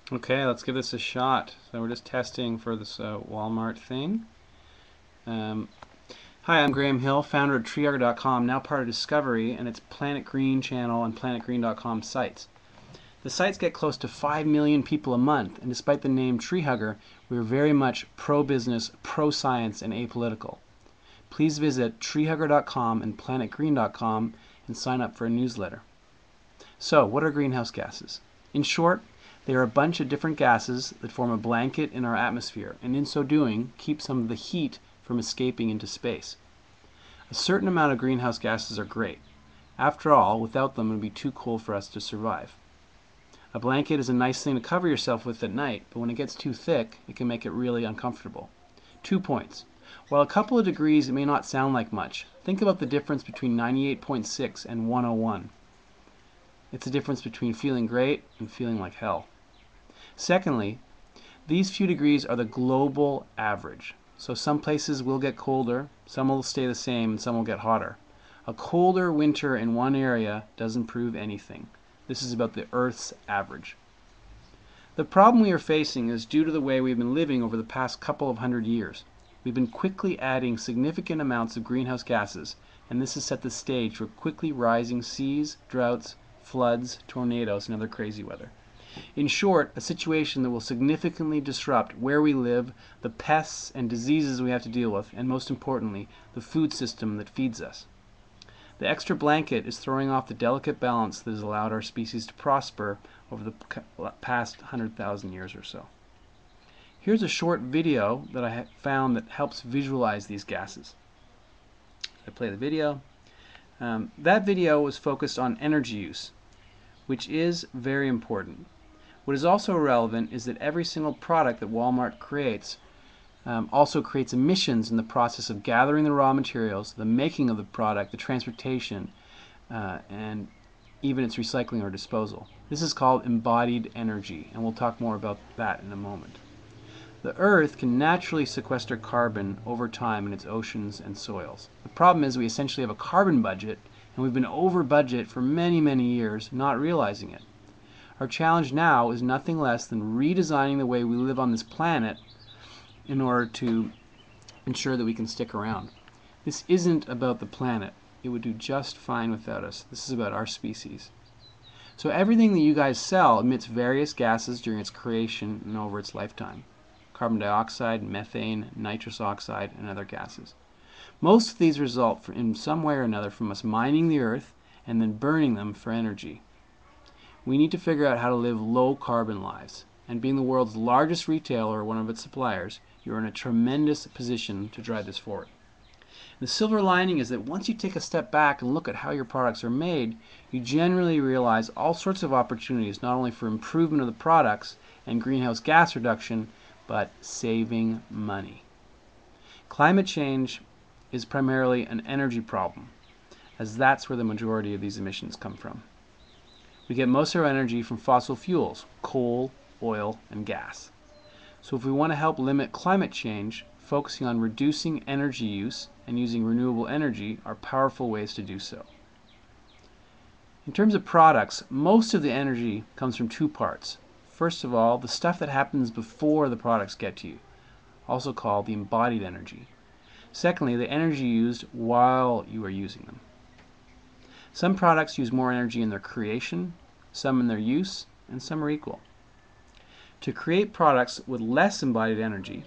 Okay, let's give this a shot. So we're just testing for this Walmart thing. Um, Hi, I'm Graham Hill, founder of treehugger.com, now part of Discovery and its Planet Green channel and planetgreen.com sites. The sites get close to 5 million people a month, and despite the name Treehugger, we are very much pro-business, pro-science, and apolitical. Please visit treehugger.com and planetgreen.com and sign up for a newsletter. So, what are greenhouse gases? In short, they are a bunch of different gases that form a blanket in our atmosphere, and in so doing, keep some of the heat from escaping into space. A certain amount of greenhouse gases are great. After all, without them it would be too cold for us to survive. A blanket is a nice thing to cover yourself with at night, but when it gets too thick, it can make it really uncomfortable. 2 points. While a couple of degrees it may not sound like much, think about the difference between 98.6 and 101. It's the difference between feeling great and feeling like hell. Secondly, these few degrees are the global average. So some places will get colder, some will stay the same, and some will get hotter. A colder winter in one area doesn't prove anything. This is about the Earth's average. The problem we are facing is due to the way we've been living over the past couple of hundred years. We've been quickly adding significant amounts of greenhouse gases, and this has set the stage for quickly rising seas, droughts, floods, tornadoes, and other crazy weather. In short, a situation that will significantly disrupt where we live, the pests and diseases we have to deal with, and most importantly, the food system that feeds us. The extra blanket is throwing off the delicate balance that has allowed our species to prosper over the past 100,000 years or so. Here's a short video that I found that helps visualize these gases. I play the video. That video was focused on energy use, which is very important. What is also relevant is that every single product that Walmart creates also creates emissions in the process of gathering the raw materials, the making of the product, the transportation, and even its recycling or disposal. This is called embodied energy, and we'll talk more about that in a moment. The Earth can naturally sequester carbon over time in its oceans and soils. The problem is we essentially have a carbon budget, and we've been over budget for many, many years, not realizing it. Our challenge now is nothing less than redesigning the way we live on this planet in order to ensure that we can stick around. This isn't about the planet. It would do just fine without us. This is about our species. So everything that you guys sell emits various gases during its creation and over its lifetime. Carbon dioxide, methane, nitrous oxide, and other gases. Most of these result in some way or another from us mining the earth and then burning them for energy. We need to figure out how to live low carbon lives. And being the world's largest retailer or one of its suppliers, you're in a tremendous position to drive this forward. The silver lining is that once you take a step back and look at how your products are made, you generally realize all sorts of opportunities, not only for improvement of the products and greenhouse gas reduction, but saving money. Climate change is primarily an energy problem, as that's where the majority of these emissions come from. We get most of our energy from fossil fuels, coal, oil, and gas. So if we want to help limit climate change, focusing on reducing energy use and using renewable energy are powerful ways to do so. In terms of products, most of the energy comes from two parts. First of all, the stuff that happens before the products get to you, also called the embodied energy. Secondly, the energy used while you are using them. Some products use more energy in their creation, some in their use, and some are equal. To create products with less embodied energy,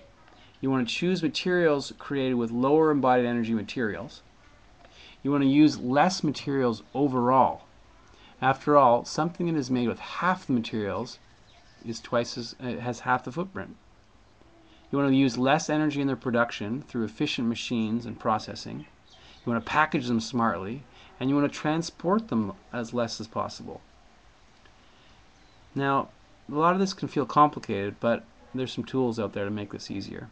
you want to choose materials created with lower embodied energy materials. You want to use less materials overall. After all, something that is made with half the materials has half the footprint. You want to use less energy in their production through efficient machines and processing. You want to package them smartly, and you want to transport them as less as possible. Now, a lot of this can feel complicated, but there's some tools out there to make this easier.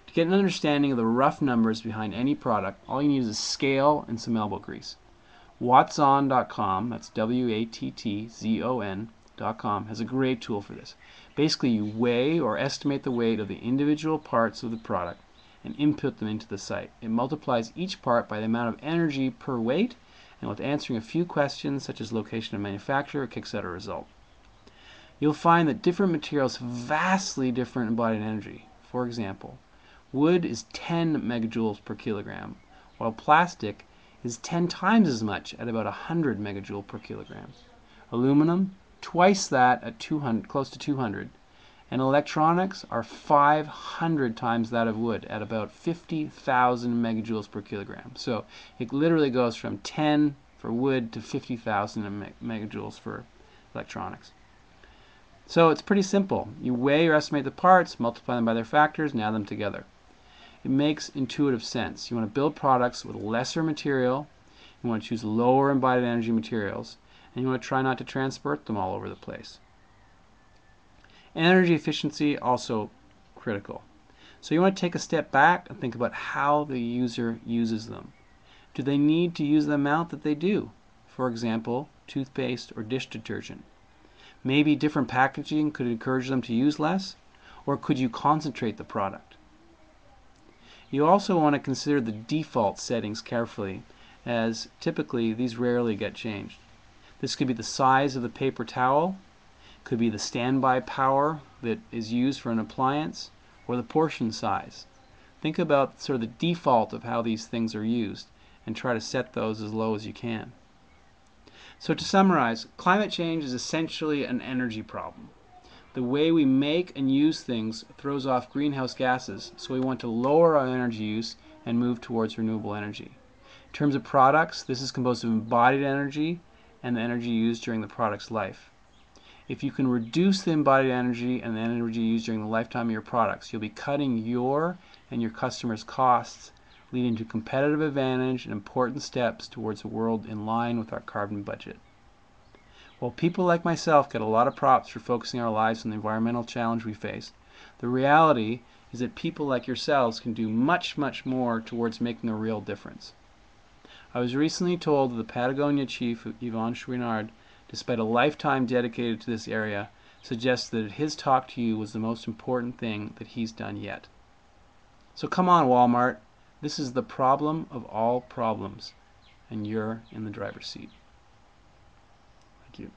To get an understanding of the rough numbers behind any product, all you need is a scale and some elbow grease. Wattzon.com, that's WATTZON.com, has a great tool for this. Basically, you weigh or estimate the weight of the individual parts of the product and input them into the site. It multiplies each part by the amount of energy per weight, and with answering a few questions such as location of manufacturer, it kicks out a result. you'll find that different materials have vastly different embodied energy. For example, wood is 10 megajoules per kilogram, while plastic is 10 times as much at about 100 megajoule per kilogram. Aluminum, twice that at 200, close to 200. And electronics are 500 times that of wood at about 50,000 megajoules per kilogram. So it literally goes from 10 for wood to 50,000 megajoules for electronics. So it's pretty simple. You weigh or estimate the parts, multiply them by their factors, and add them together. It makes intuitive sense. You want to build products with lesser material, you want to choose lower embodied energy materials, and you want to try not to transport them all over the place. Energy efficiency also critical. So you want to take a step back and think about how the user uses them. Do they need to use the amount that they do? For example, toothpaste or dish detergent. Maybe different packaging could encourage them to use less, or could you concentrate the product? You also want to consider the default settings carefully, as typically these rarely get changed. This could be the size of the paper towel, could be the standby power that is used for an appliance, or the portion size. Think about sort of the default of how these things are used and try to set those as low as you can. So to summarize, climate change is essentially an energy problem. The way we make and use things throws off greenhouse gases, so we want to lower our energy use and move towards renewable energy. In terms of products, this is composed of embodied energy and the energy used during the product's life. If you can reduce the embodied energy and the energy used during the lifetime of your products, you'll be cutting your and your customers' costs, leading to competitive advantage and important steps towards a world in line with our carbon budget. While people like myself get a lot of props for focusing our lives on the environmental challenge we face, the reality is that people like yourselves can do much, much more towards making a real difference. I was recently told that the Patagonia chief, Yvon Chouinard, despite a lifetime dedicated to this area, suggests that his talk to you was the most important thing that he's done yet. So come on, Walmart. This is the problem of all problems, and you're in the driver's seat. Thank you.